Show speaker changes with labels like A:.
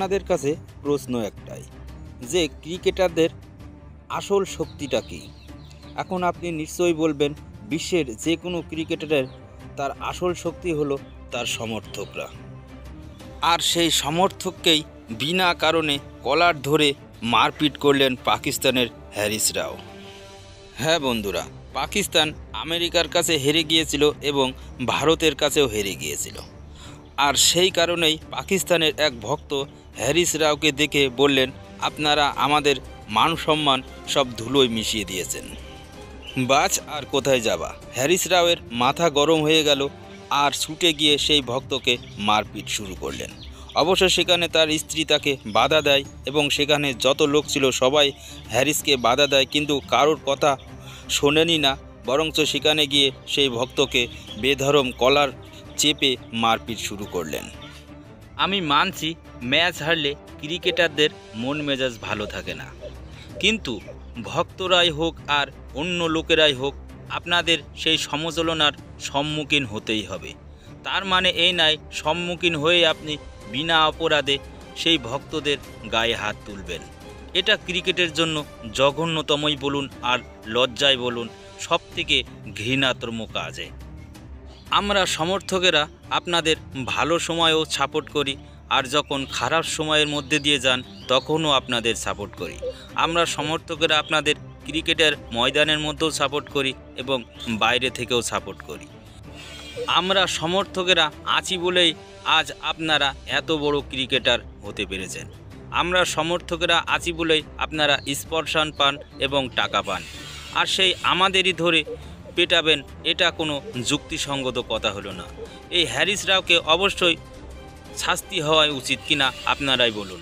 A: আপনাদের কাছে প্রশ্ন একটাই যে ক্রিকেটারদের আসল শক্তিটা কী। এখন আপনি নিশ্চয়ই বলবেন বিশ্বের যে কোনো ক্রিকেটারের তার আসল শক্তি হলো তার সমর্থকরা, আর সেই সমর্থককেই বিনা কারণে কলার ধরে মারপিট করলেন পাকিস্তানের হ্যারিস রাও। হ্যাঁ বন্ধুরা, পাকিস্তান আমেরিকার কাছে হেরে গিয়েছিল এবং ভারতের কাছেও হেরে গিয়েছিল, আর সেই কারণেই পাকিস্তানের এক ভক্ত হ্যারিস রাওকে দেখে বললেন, আপনারা আমাদের মান সম্মান সব ধুলোয় মিশিয়ে দিয়েছেন, বাজ আর কোথায় যাবা। হ্যারিস রাওয়ের মাথা গরম হয়ে গেল আর ছুটে গিয়ে সেই ভক্তকে মারপিট শুরু করলেন। অবশ্য সেখানে তার স্ত্রী তাকে বাধা দেয় এবং সেখানে যত লোক ছিল সবাই হ্যারিসকে বাধা দেয়, কিন্তু কারোর কথা শোনেনি না, বরঞ্চ সেখানে গিয়ে সেই ভক্তকে বেধরম কলার চেপে মারপিট শুরু করলেন। আমি মানছি ম্যাচ হারলে ক্রিকেটারদের মন মেজাজ ভালো থাকে না, কিন্তু ভক্তরাই হোক আর অন্য লোকেরাই হোক আপনাদের সেই সমালোচনার সম্মুখীন হতেই হবে। তার মানে এই নয় সম্মুখীন হয়ে আপনি বিনা অপরাধে সেই ভক্তদের গায়ে হাত তুলবেন। এটা ক্রিকেটের জন্য জঘন্যতমই বলুন আর লজ্জায় বলুন, সবথেকে ঘৃণাতম কাজে। আমরা সমর্থকেরা আপনাদের ভালো সময়েও সাপোর্ট করি, আর যখন খারাপ সময়ের মধ্যে দিয়ে যান তখনও আপনাদের সাপোর্ট করি। আমরা সমর্থকেরা আপনাদের ক্রিকেটের ময়দানের মধ্যেও সাপোর্ট করি এবং বাইরে থেকেও সাপোর্ট করি। আমরা সমর্থকেরা আছি বলেই আজ আপনারা এত বড় ক্রিকেটার হতে পেরেছেন। আমরা সমর্থকেরা আছি বলেই আপনারা স্পন্সর পান এবং টাকা পান, আর সেই আমাদেরই ধরে পেটাবেন, এটা কোনো যুক্তিসঙ্গত কথা হলো না। এই হ্যারিস রাওকে অবশ্যই শাস্তি হওয়া উচিত কিনা আপনারাই বলুন।